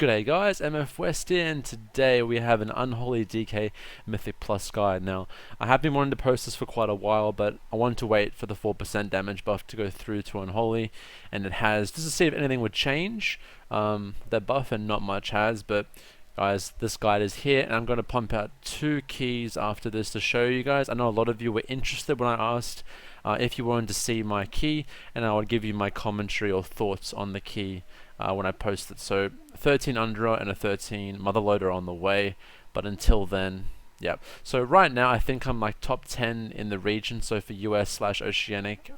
G'day guys, MFWest here, and today we have an Unholy DK Mythic Plus guide. Now, I have been wanting to post this for quite a while, but I wanted to wait for the 4% damage buff to go through to Unholy, and it has, just to see if anything would change that buff, and not much has, but guys, this guide is here, and I'm going to pump out 2 keys after this to show you guys. I know a lot of you were interested when I asked if you wanted to see my key, and I would give you my commentary or thoughts on the key when I post it. So 13 Undra and a 13 Motherloader on the way, but until then, yeah. So right now I think I'm like top 10 in the region, so for US/Oceanic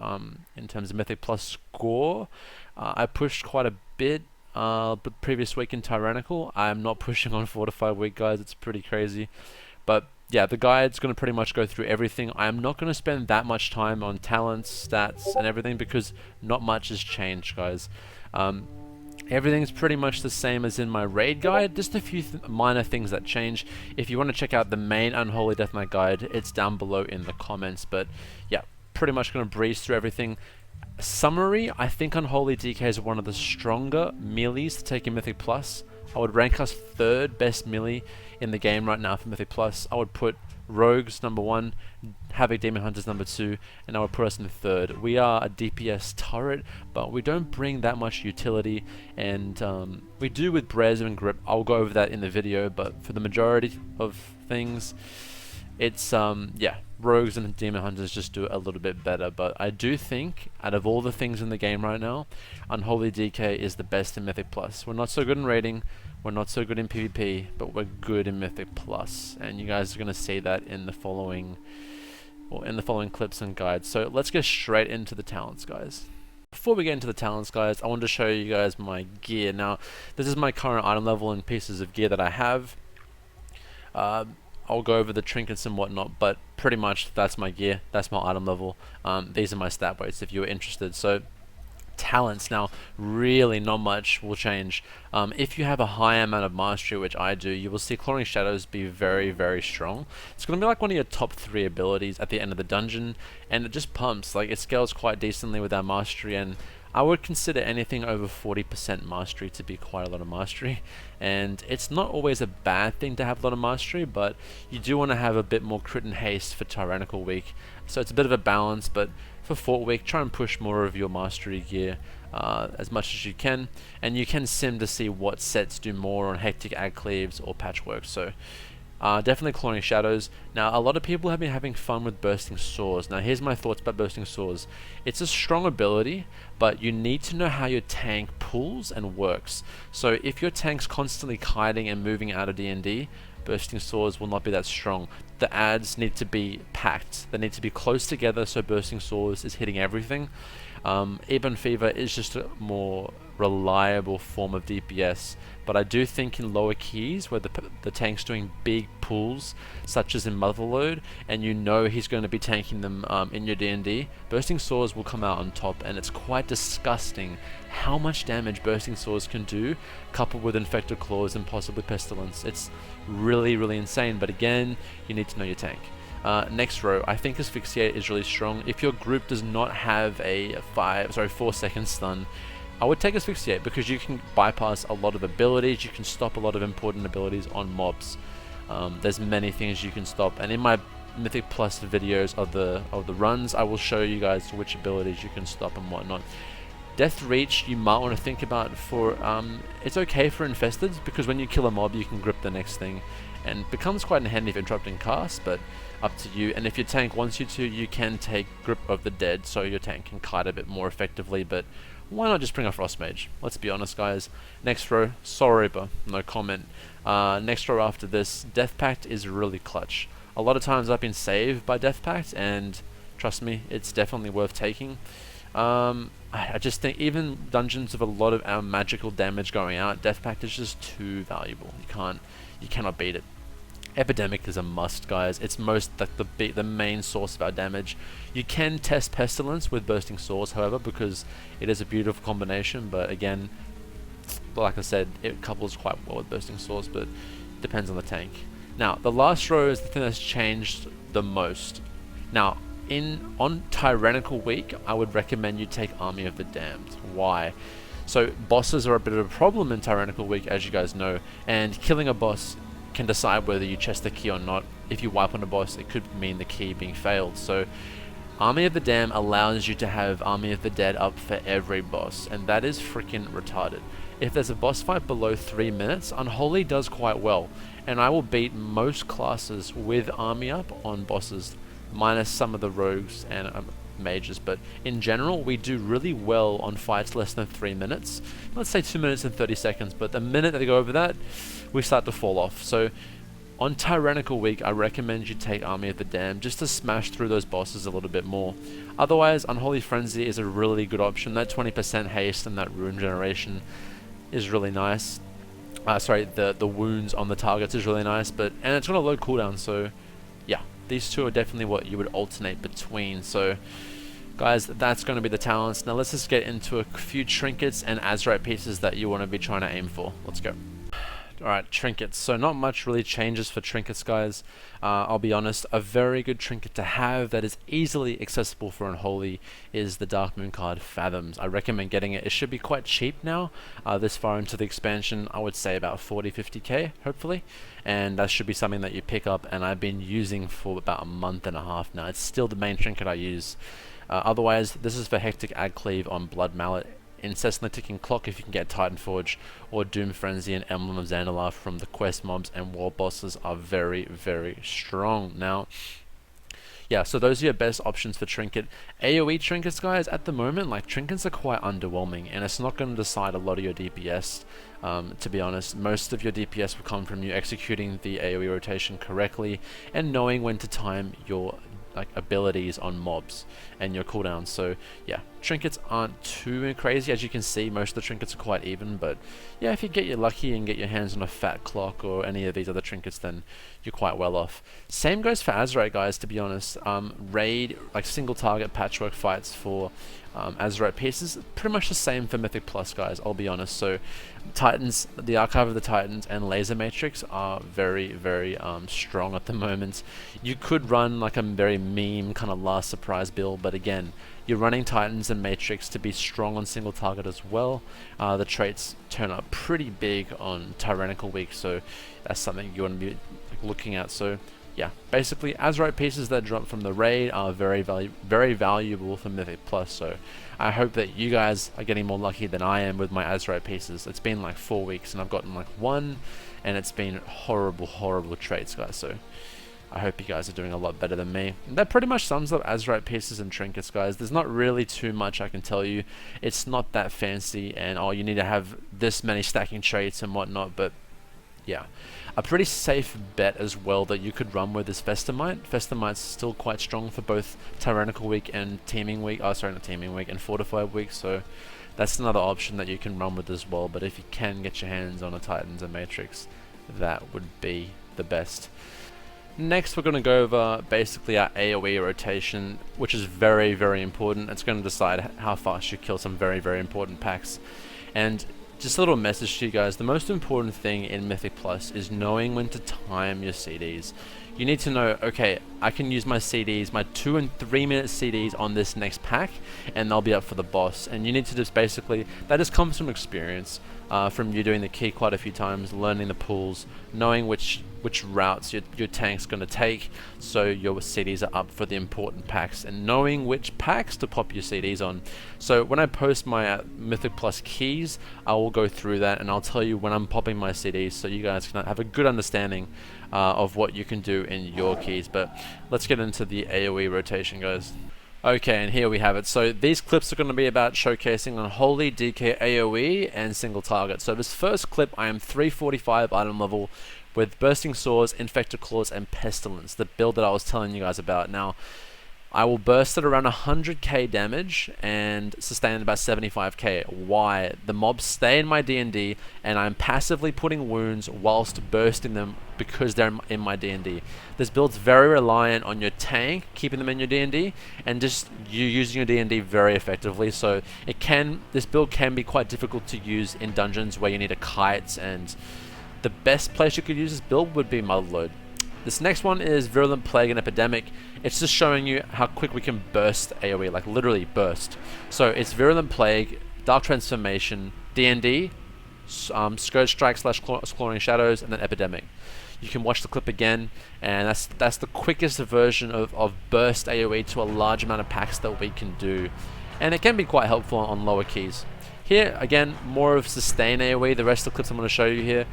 in terms of Mythic Plus score. I pushed quite a bit but previous week in Tyrannical. I'm not pushing on 4 to 5 week, guys. It's pretty crazy. But yeah, the guide's going to pretty much go through everything. I'm not going to spend that much time on talents, stats, and everything because not much has changed, guys. Everything's pretty much the same as in my raid guide, just a few minor things that change. If you want to check out the main Unholy Death Knight guide, it's down below in the comments. But yeah, pretty much going to breeze through everything. Summary, I think Unholy DK is one of the stronger melees to take in Mythic Plus. I would rank us 3rd best melee in the game right now for Mythic Plus. I would put Rogues number 1, Havoc Demon Hunters number 2, and I would put us in 3rd. We are a DPS turret, but we don't bring that much utility, and we do with Brez and Grip. I'll go over that in the video, but for the majority of things, it's yeah, Rogues and Demon Hunters just do it a little bit better. But I do think, out of all the things in the game right now, Unholy DK is the best in Mythic Plus. We're not so good in raiding, we're not so good in PvP, but we're good in Mythic Plus, and you guys are going to see that in the following clips and guides. So let's get straight into the talents, guys. Before we get into the talents, guys, I want to show you guys my gear. Now, this is my current item level and pieces of gear that I have. I'll go over the trinkets and whatnot, but pretty much that's my gear, that's my item level. These are my stat weights if you were interested. So talents, now really not much will change. If you have a high amount of mastery, which I do, you will see Clawing Shadows be very, very strong. It's going to be like one of your top 3 abilities at the end of the dungeon, and it just pumps. Like, it scales quite decently with our mastery, and I would consider anything over 40% mastery to be quite a lot of mastery. And it's not always a bad thing to have a lot of mastery, but you do want to have a bit more crit and haste for Tyrannical week. So it's a bit of a balance, but for Fort week, try and push more of your mastery gear as much as you can. And you can sim to see what sets do more on Hectic, Ag Cleaves, or Patchwork. So definitely Clawing Shadows. Now, a lot of people have been having fun with Bursting Swords. Now, here's my thoughts about Bursting Swords. It's a strong ability, but you need to know how your tank pulls and works. So if your tank's constantly kiting and moving out of D&D, Bursting Swords will not be that strong. The adds need to be packed. They need to be close together so Bursting Swords is hitting everything. Ebon Fever is just a more reliable form of DPS, but I do think in lower keys where the tank's doing big pulls, such as in Motherload, and you know he's going to be tanking them in your D&D, Bursting Swords will come out on top, and it's quite disgusting how much damage Bursting Swords can do, coupled with Infected Claws and possibly Pestilence. It's really, really insane, but again, you need to know your tank. Next row, I think Asphyxiate is really strong. If your group does not have a 4-second stun, I would take Asphyxiate because you can bypass a lot of abilities, you can stop a lot of important abilities on mobs. There's many things you can stop, and in my Mythic Plus videos of the runs, I will show you guys which abilities you can stop and whatnot. Death Reach, you might want to think about for, it's okay for infesteds, because when you kill a mob you can grip the next thing, and becomes quite handy for interrupting casts, but up to you. And if your tank wants you to, you can take Grip of the Dead, so your tank can kite a bit more effectively, but why not just bring a Frost Mage? Let's be honest, guys. Next row, Soul Reaper, no comment. Next row after this, Death Pact is really clutch. A lot of times I've been saved by Death Pact, and trust me, it's definitely worth taking. I just think even dungeons with a lot of magical damage going out, Death Pact is just too valuable. You cannot beat it. Epidemic is a must, guys. It's most like the main source of our damage. You can test Pestilence with Bursting Swords, however, because it is a beautiful combination, but again, like I said, it couples quite well with Bursting Swords, but depends on the tank. Now, the last row is the thing that's changed the most. Now, on Tyrannical week, I would recommend you take Army of the Damned. Why? So bosses are a bit of a problem in Tyrannical Week, as you guys know, and killing a boss can decide whether you chest the key or not. If you wipe on a boss, it could mean the key being failed. So Army of the Damned allows you to have Army of the Dead up for every boss, and that is freaking retarded. If there's a boss fight below 3 minutes, Unholy does quite well, and I will beat most classes with Army up on bosses, minus some of the rogues and mages, but in general we do really well on fights less than 3 minutes. Let's say 2 minutes and 30 seconds, but the minute they go over that, we start to fall off. So on Tyrannical Week, I recommend you take Army of the Damned just to smash through those bosses a little bit more. Otherwise, Unholy Frenzy is a really good option. That 20% haste and that rune generation is really nice. Sorry, the wounds on the targets is really nice, and it's got a low cooldown, so yeah, these two are definitely what you would alternate between. So guys, that's going to be the talents. Now let's just get into a few trinkets and Azurite pieces that you want to be trying to aim for. Let's go. Alright, trinkets. So not much really changes for trinkets, guys. I'll be honest, a very good trinket to have that is easily accessible for Unholy is the Dark Moon card Fathoms. I recommend getting it. It should be quite cheap now, this far into the expansion. I would say about 40-50k, hopefully. And that should be something that you pick up, and I've been using for about a month and a half now. It's still the main trinket I use. Otherwise, this is for Hectic Ag Cleave on Blood Mallet, Incessantly Ticking Clock if you can get Titan Forge, or Doom Frenzy and Emblem of Zandalar from the quest mobs and war bosses are very, very strong. Now, yeah, so those are your best options for trinket. AOE trinkets, guys, at the moment, like, trinkets are quite underwhelming, and it's not going to decide a lot of your DPS. To be honest, most of your DPS will come from you executing the AOE rotation correctly and knowing when to time your abilities on mobs and your cooldowns. So yeah, trinkets aren't too crazy. As you can see, most of the trinkets are quite even, but yeah, if you get your lucky and get your hands on a fat clock or any of these other trinkets, then you're quite well off. Same goes for Azurite, guys, to be honest. Raid, like single target patchwork fights for Azurite pieces, pretty much the same for Mythic Plus, guys, I'll be honest. So Titans, the Archive of the Titans and Laser Matrix are very, very strong at the moment. You could run like a very meme kind of last surprise build, but again, you're running Titans and Matrix to be strong on single target as well. The traits turn up pretty big on Tyrannical Week, so that's something you want to be looking at. So yeah, basically Azurite pieces that drop from the raid are very valuable for Mythic Plus, so I hope that you guys are getting more lucky than I am with my Azurite pieces. It's been like 4 weeks and I've gotten like one, and it's been horrible traits, guys, so I hope you guys are doing a lot better than me. And that pretty much sums up Azurite pieces and trinkets, guys. There's not really too much I can tell you. It's not that fancy, and oh, you need to have this many stacking traits and whatnot, but yeah. A pretty safe bet as well that you could run with is Festamite. Festamite's still quite strong for both Tyrannical Week and Teaming Week. Oh, sorry, not Teaming Week, and Fortified Week, so that's another option that you can run with as well. But if you can get your hands on a Titans and Matrix, that would be the best. Next, we're going to go over basically our AOE rotation, which is very important. It's going to decide how fast you kill some very important packs. And just a little message to you guys, the most important thing in Mythic Plus is knowing when to time your CDs. You need to know, okay, I can use my CDs, my 2 and 3 minute CDs on this next pack, and they'll be up for the boss. And you need to just basically, that just comes from experience, from you doing the key quite a few times, learning the pools, knowing which routes your tank's going to take, so your CDs are up for the important packs, and knowing which packs to pop your CDs on. So when I post my Mythic Plus keys, I will go through that and I'll tell you when I'm popping my CDs, so you guys can have a good understanding of what you can do in your keys. But let's get into the AOE rotation, guys. Okay, and here we have it. So these clips are going to be about showcasing Unholy, DK, AOE, and single target. So this first clip, I am 345 item level with Bursting Swords, Infected Claws, and Pestilence, the build that I was telling you guys about. Now, I will burst at around 100k damage and sustain about 75k. Why? The mobs stay in my D&D, and I'm passively putting wounds whilst bursting them because they're in my D&D. This build's very reliant on your tank keeping them in your D&D, and just you using your D&D very effectively. So this build can be quite difficult to use in dungeons where you need a kite, and the best place you could use this build would be Motherlode. This next one is Virulent Plague and Epidemic. It's just showing you how quick we can burst AoE, like literally burst. So it's Virulent Plague, Dark Transformation, D&D, Scourge Strike / Clawing Shadows, and then Epidemic. You can watch the clip again, and that's the quickest version of burst AoE to a large amount of packs that we can do, and it can be quite helpful on lower keys. Here again, more of sustain AoE. The rest of the clips I'm going to show you here,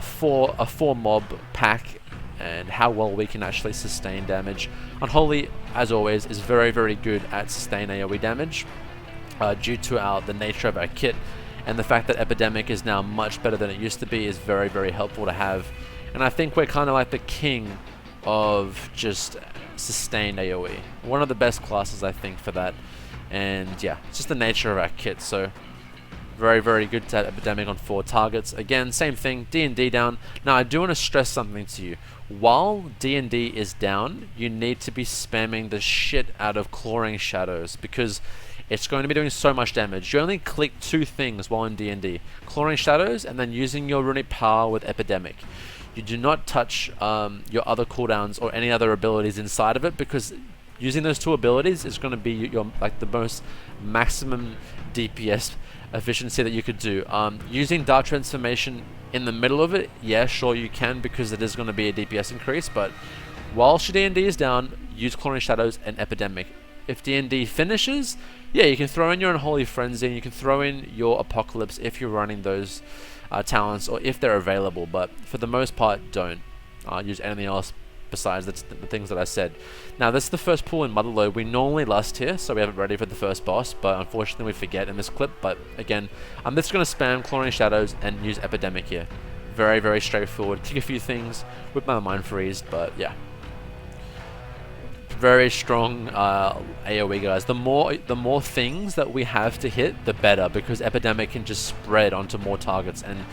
for a 4 mob pack and how well we can actually sustain damage. Unholy, as always, is very, very good at sustain AoE damage due to the nature of our kit, and the fact that Epidemic is now much better than it used to be is very, very helpful to have. And I think we're kind of like the king of just sustained AoE. One of the best classes, I think, for that. And yeah, it's just the nature of our kit. So very, very good to have Epidemic on 4 targets. Again, same thing, D&D down. Now, I do want to stress something to you. While D&D is down, you need to be spamming the shit out of Clawing Shadows, because it's going to be doing so much damage. You only click 2 things while in D&D. Clawing Shadows, and then using your runic power with Epidemic. You do not touch your other cooldowns or any other abilities inside of it, because using those 2 abilities is going to be your the most maximum DPS efficiency that you could do. Using Dark Transformation in the middle of it, yeah, sure you can, because it is going to be a DPS increase, but whilst your D&D is down, use Clawing Shadows and Epidemic. If D&D finishes, yeah, you can throw in your Unholy Frenzy, and you can throw in your Apocalypse if you're running those talents, or if they're available, but for the most part, don't use anything else besides the things that I said. Now, this is the first pool in Motherlode. We normally lust here, so we have it ready for the first boss, but unfortunately we forget in this clip. But again, I'm just going to spam Clawing Shadows and use Epidemic here. Very, very straightforward. Kick a few things with my Mind Freeze, but yeah. Very strong AoE, guys. The more things that we have to hit, the better, because Epidemic can just spread onto more targets, and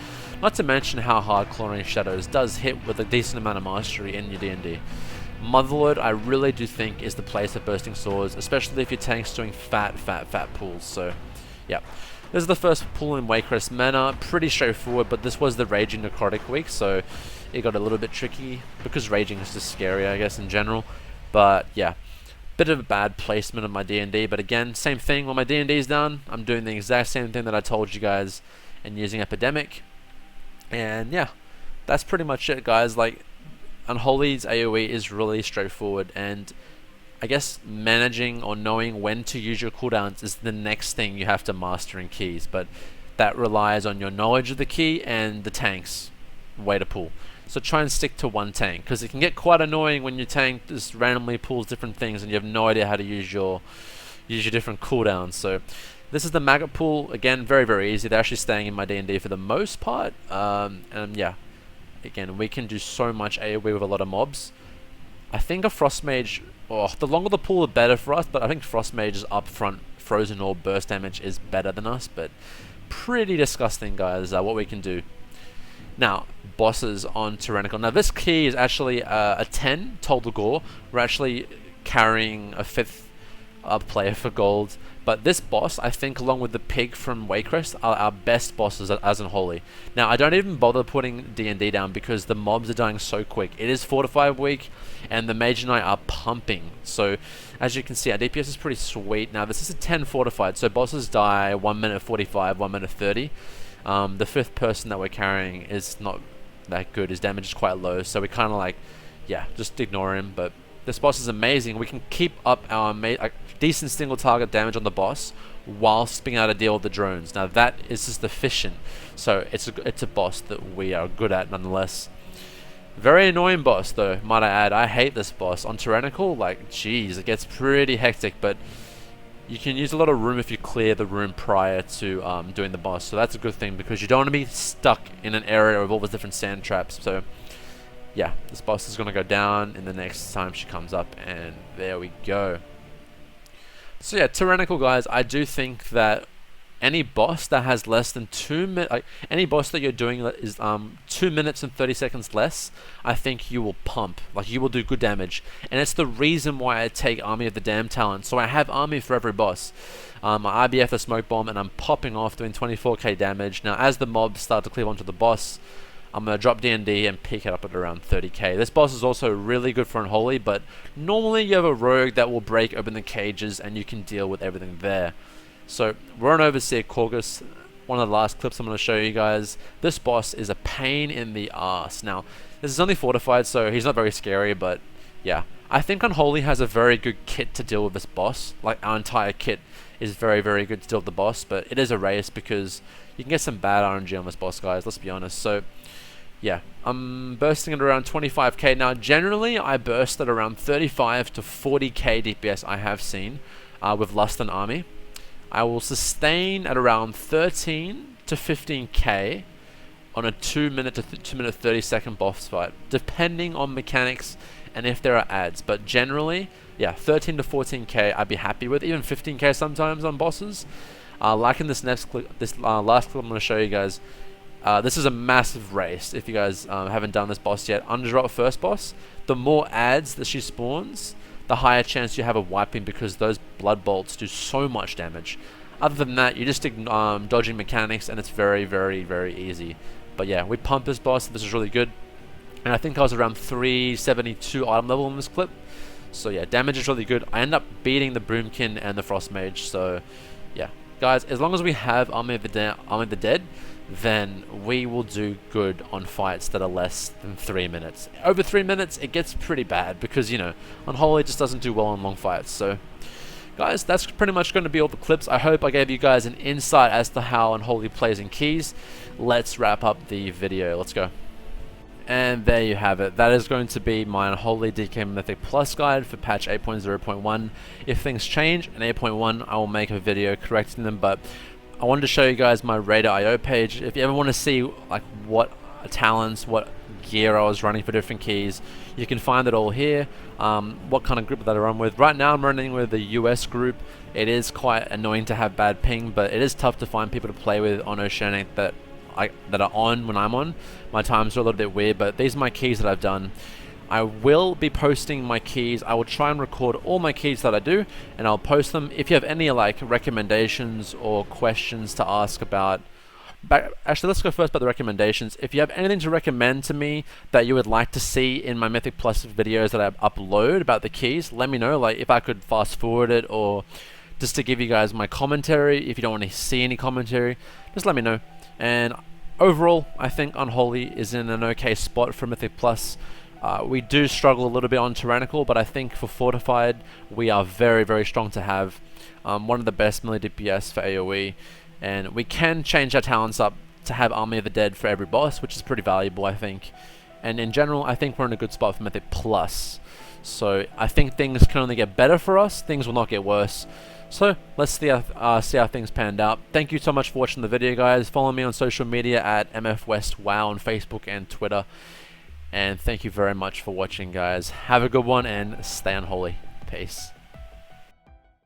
not to mention how hard Clawing Shadows does hit with a decent amount of mastery in your D&D. Motherlode, I really do think, is the place for Bursting Swords, especially if your tank's doing fat pools. So, yeah. This is the first pool in Waycrest Manor. Pretty straightforward, but this was the Raging Necrotic week, so it got a little bit tricky, because Raging is just scary, I guess, in general. But yeah, bit of a bad placement of my D&D, but again, same thing. When my D&D is done, I'm doing the exact same thing that I told you guys and using Epidemic. And yeah, that's pretty much it, guys. Like, Unholy's AoE is really straightforward, and I guess managing or knowing when to use your cooldowns is the next thing you have to master in keys, but that relies on your knowledge of the key and the tank's way to pull. So try and stick to one tank, because it can get quite annoying when your tank just randomly pulls different things and you have no idea how to use your different cooldowns. So this is the maggot pool. Again, very, very easy. They're actually staying in my D&D for the most part. And yeah, again, we can do so much AoE with a lot of mobs. I think a Frost Mage, the longer the pool, the better for us, but I think Frost Mage's upfront Frozen Orb burst damage is better than us, but pretty disgusting, guys, what we can do. Now, bosses on Tyrannical. Now, this key is actually a 10 total gore. We're actually carrying a 5th player for gold. But this boss, I think, along with the pig from Waycrest, are our best bosses as Unholy. Now, I don't even bother putting D&D down because the mobs are dying so quick. It is 4 to 5 week, and the Mage and I are pumping. So, as you can see, our DPS is pretty sweet. Now, this is a 10 fortified, so bosses die 1 minute 45, 1 minute 30. The 5th person that we're carrying is not that good. His damage is quite low, so we kind of like, yeah, just ignore him. But this boss is amazing. We can keep up our decent single target damage on the boss whilst being able to deal with the drones. Now that is just efficient, so it's a boss that we are good at nonetheless. Very annoying boss though, might I add. I hate this boss on Tyrannical. Like, jeez, it gets pretty hectic, but you can use a lot of room if you clear the room prior to doing the boss. So that's a good thing, because you don't want to be stuck in an area with all the different sand traps. So yeah, this boss is going to go down in the next time she comes up, and there we go. So yeah, Tyrannical, guys, I do think that any boss that has less than 2 minutes, any boss that you're doing is 2 minutes and 30 seconds less, I think you will pump. Like, you will do good damage, and it's the reason why I take Army of the Damned talent. So I have Army for every boss. I IBF the Smoke Bomb, and I'm popping off doing 24k damage. Now, as the mobs start to cleave onto the boss, I'm going to drop D&D and pick it up at around 30k. This boss is also really good for Unholy, but normally you have a rogue that will break open the cages and you can deal with everything there. So we're on Overseer Corgus. One of the last clips I'm going to show you guys. This boss is a pain in the ass. Now, this is only fortified, so he's not very scary, but yeah. I think Unholy has a very good kit to deal with this boss. Like, our entire kit is very, very good to deal with the boss, but it is a race because you can get some bad RNG on this boss, guys, let's be honest. So, yeah, I'm bursting at around 25k. Now, generally, I burst at around 35 to 40k DPS I have seen with Lust and Army. I will sustain at around 13 to 15k on a 2 minute to 2 minute 30 second boss fight, depending on mechanics and if there are ads. But generally, yeah, 13 to 14k I'd be happy with, even 15k sometimes on bosses. Like in this next clip, last clip I'm going to show you guys, this is a massive race. If you guys haven't done this boss yet, Underdrop first boss, the more ads that she spawns, the higher chance you have of wiping, because those blood bolts do so much damage. Other than that, you're just dodging mechanics, and it's very, very, very easy. But yeah, we pumped this boss. This is really good. And I think I was around 372 item level in this clip. So yeah, damage is really good. I end up beating the Broomkin and the Frost Mage. So yeah, guys, as long as we have Army of the Dead, then we will do good on fights that are less than 3 minutes. Over 3 minutes, it gets pretty bad because, you know, Unholy just doesn't do well on long fights. So, guys, that's pretty much going to be all the clips. I hope I gave you guys an insight as to how Unholy plays in keys. Let's wrap up the video. Let's go. And there you have it. That is going to be my Unholy DK Mythic Plus guide for patch 8.0.1. If things change in 8.1, I will make a video correcting them, but I wanted to show you guys my Raider.io page. If you ever want to see like what talents, what gear I was running for different keys, you can find it all here. What kind of group that I run with. Right now I'm running with the US group. It is quite annoying to have bad ping, but it is tough to find people to play with on Oceanic that are on when I'm on. My times are a little bit weird, but these are my keys that I've done. I will be posting my keys. I will try and record all my keys that I do, and I'll post them. If you have any like recommendations or questions to ask about, actually let's go first about the recommendations. If you have anything to recommend to me that you would like to see in my Mythic Plus videos that I upload about the keys, let me know. Like if I could fast forward it, or just to give you guys my commentary. If you don't want to see any commentary, just let me know. And overall, I think Unholy is in an okay spot for Mythic Plus. We do struggle a little bit on Tyrannical, but I think for Fortified, we are very, very strong to have. One of the best melee DPS for AOE, and we can change our talents up to have Army of the Dead for every boss, which is pretty valuable, I think. And in general, I think we're in a good spot for Mythic Plus. So I think things can only get better for us, things will not get worse. So let's see how things panned out. Thank you so much for watching the video, guys. Follow me on social media at MFWest WoW on Facebook and Twitter. And thank you very much for watching, guys. Have a good one and stay unholy. Peace.